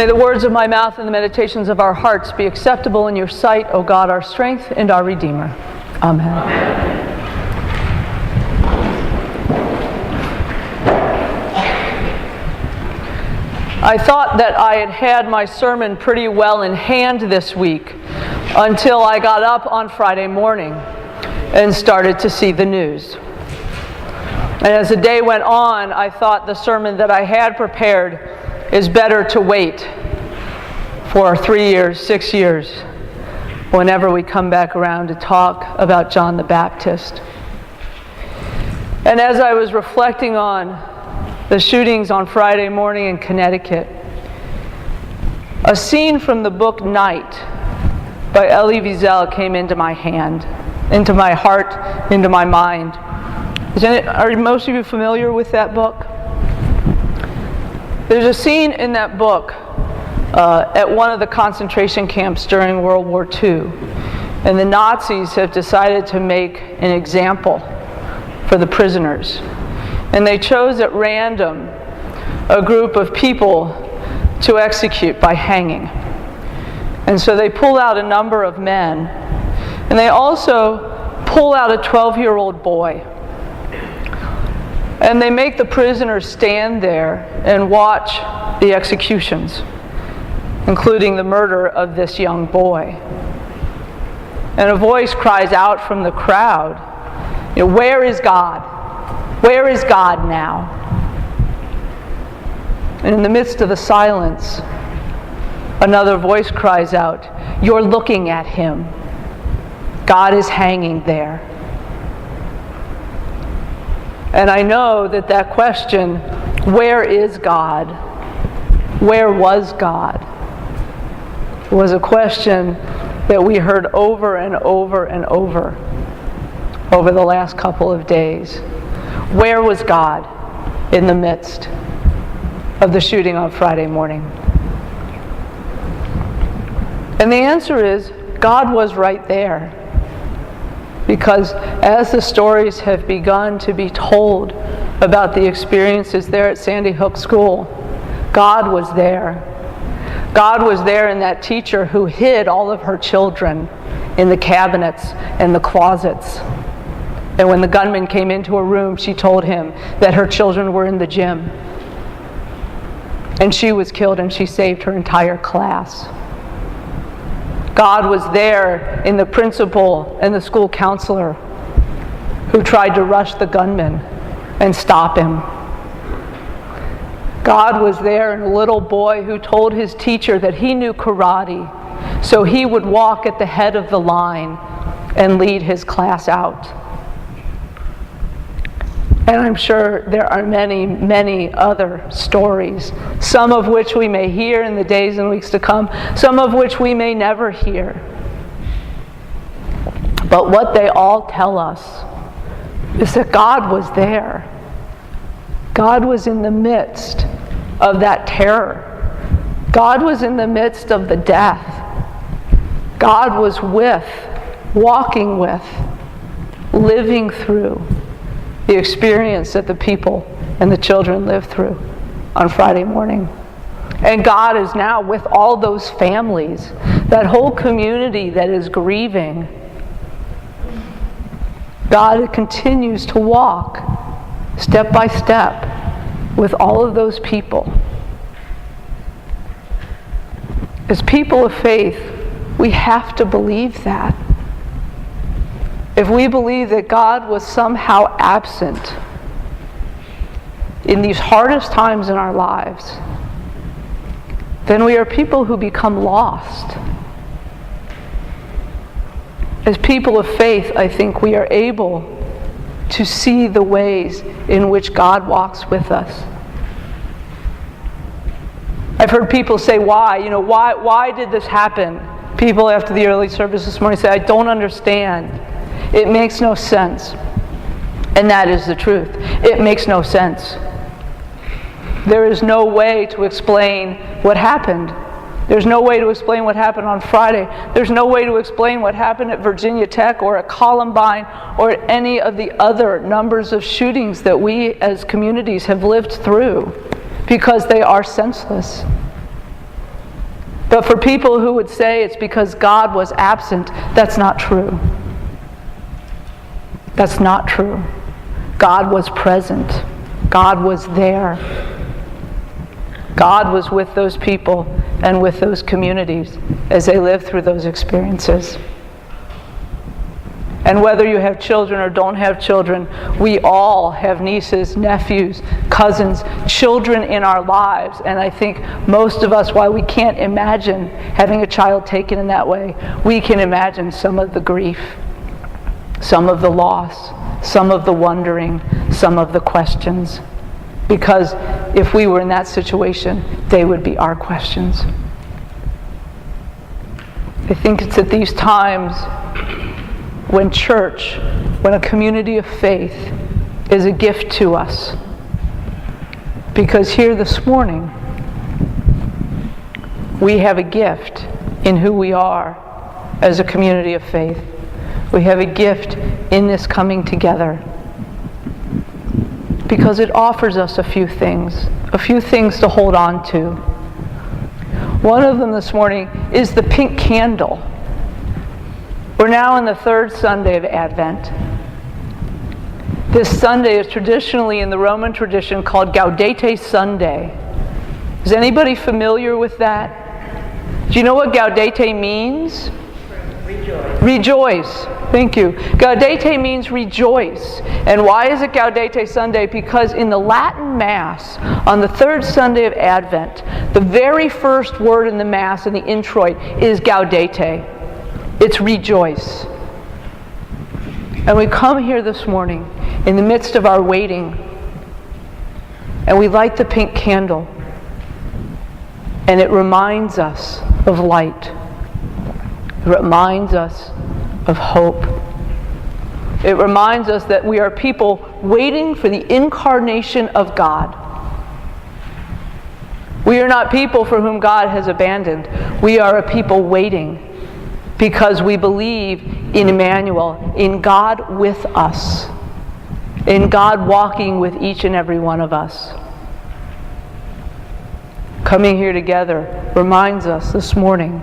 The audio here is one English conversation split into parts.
May the words of my mouth and the meditations of our hearts be acceptable in your sight, O God, our strength and our Redeemer. Amen. I thought that I had had my sermon pretty well in hand this week until I got up on Friday morning and started to see the news. And as the day went on, I thought the sermon that I had prepared is better to wait for 3 years, 6 years, whenever we come back around to talk about John the Baptist. And as I was reflecting on the shootings on Friday morning in Connecticut, a scene from the book Night by Elie Wiesel came into my hand, into my heart, into my mind. Are most of you familiar with that book? There's a scene in that book at one of the concentration camps during World War II, and the Nazis have decided to make an example for the prisoners. And they chose at random a group of people to execute by hanging. And so they pull out a number of men, and they also pull out a 12-year-old boy. And they make the prisoners stand there and watch the executions, including the murder of this young boy. And a voice cries out from the crowd, "Where is God? Where is God now?" And in the midst of the silence, another voice cries out, "You're looking at him. God is hanging there." And I know that that question, where is God? Where was God? Was a question that we heard over and over and over the last couple of days. Where was God in the midst of the shooting on Friday morning? And the answer is, God was right there. Because as the stories have begun to be told about the experiences there at Sandy Hook School, God was there. God was there in that teacher who hid all of her children in the cabinets and the closets. And when the gunman came into a room, she told him that her children were in the gym. And she was killed, and she saved her entire class. God was there in the principal and the school counselor who tried to rush the gunman and stop him. God was there in a little boy who told his teacher that he knew karate, so he would walk at the head of the line and lead his class out. And I'm sure there are many, many other stories, some of which we may hear in the days and weeks to come, some of which we may never hear. But what they all tell us is that God was there. God was in the midst of that terror. God was in the midst of the death. God was with, walking with, living through the experience that the people and the children lived through on Friday morning. And God is now with all those families, that whole community that is grieving. God continues to walk step by step with all of those people. As people of faith, we have to believe that. If we believe that God was somehow absent in these hardest times in our lives, then we are people who become lost. As people of faith, I think we are able to see the ways in which God walks with us. I've heard people say, why did this happen? People after the early service this morning say, I don't understand. It makes no sense. And that is the truth. It makes no sense. There is no way to explain what happened. There's no way to explain what happened on Friday. There's no way to explain what happened at Virginia Tech or at Columbine or at any of the other numbers of shootings that we as communities have lived through, because they are senseless. But for people who would say it's because God was absent, that's not true. That's not true. God was present. God was there. God was with those people and with those communities as they lived through those experiences. And whether you have children or don't have children, we all have nieces, nephews, cousins, children in our lives. And I think most of us, while we can't imagine having a child taken in that way, we can imagine some of the grief, some of the loss, some of the wondering, some of the questions. Because if we were in that situation, they would be our questions. I think it's at these times when church, when a community of faith is a gift to us. Because here this morning, we have a gift in who we are as a community of faith. We have a gift in this coming together. Because it offers us a few things to hold on to. One of them this morning is the pink candle. We're now in the third Sunday of Advent. This Sunday is traditionally in the Roman tradition called Gaudete Sunday. Is anybody familiar with that? Do you know what Gaudete means? Rejoice. Rejoice. Thank you. Gaudete means rejoice. And why is it Gaudete Sunday? Because in the Latin Mass, on the third Sunday of Advent, the very first word in the Mass, in the introit, is Gaudete. It's rejoice. And we come here this morning in the midst of our waiting, and we light the pink candle, and it reminds us of light. It reminds us of hope. It reminds us that we are people waiting for the incarnation of God. We are not people for whom God has abandoned. We are a people waiting because we believe in Emmanuel, in God with us, in God walking with each and every one of us. Coming here together reminds us this morning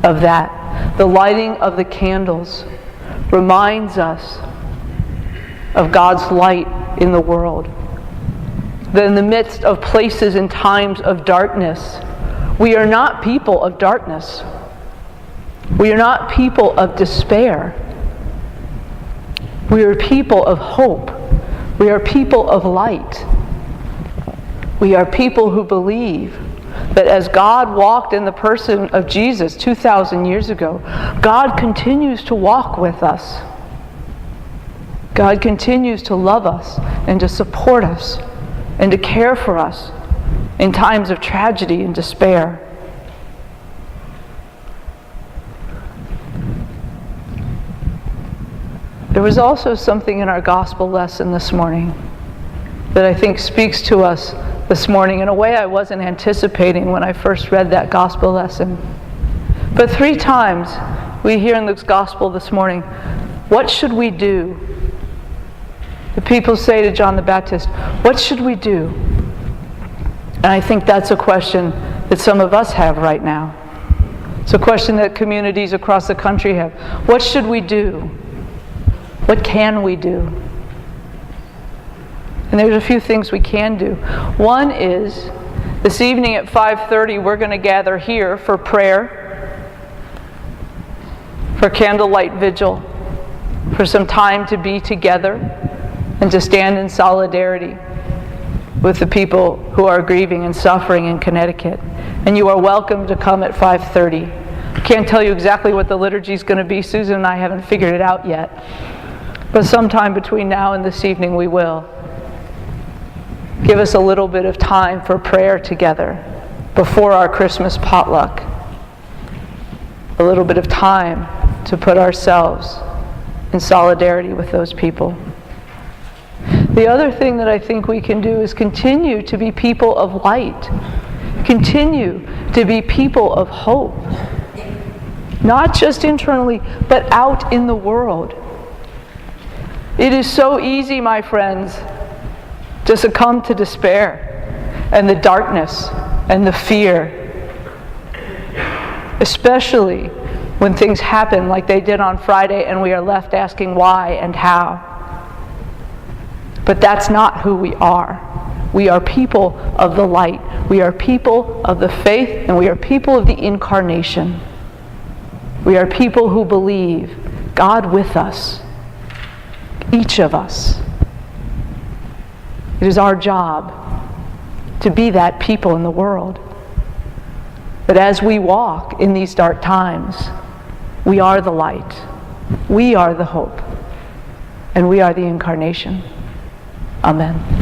of that. The lighting of the candles reminds us of God's light in the world. That in the midst of places and times of darkness, we are not people of darkness. We are not people of despair. We are people of hope. We are people of light. We are people who believe that as God walked in the person of Jesus 2,000 years ago, God continues to walk with us. God continues to love us and to support us and to care for us in times of tragedy and despair. There was also something in our gospel lesson this morning that I think speaks to us this morning in a way I wasn't anticipating when I first read that gospel lesson. But 3 times we hear in this gospel this morning, what should we do? The people say to John the Baptist, what should we do? And I think that's a question that some of us have right now. It's a question that communities across the country have. What should we do? What can we do? And there's a few things we can do. One is, this evening at 5:30, we're going to gather here for prayer, for candlelight vigil, for some time to be together and to stand in solidarity with the people who are grieving and suffering in Connecticut. And you are welcome to come at 5:30. I can't tell you exactly what the liturgy is going to be. Susan and I haven't figured it out yet. But sometime between now and this evening we will. Give us a little bit of time for prayer together before our Christmas potluck. A little bit of time to put ourselves in solidarity with those people. The other thing that I think we can do is continue to be people of light. Continue to be people of hope. Not just internally, but out in the world. It is so easy, my friends, to succumb to despair and the darkness and the fear. especially when things happen like they did on Friday and we are left asking why and how. But that's not who we are. We are people of the light. We are people of the faith, and we are people of the incarnation. We are people who believe God with us, each of us. It is our job to be that people in the world. But as we walk in these dark times, we are the light, we are the hope, and we are the incarnation. Amen.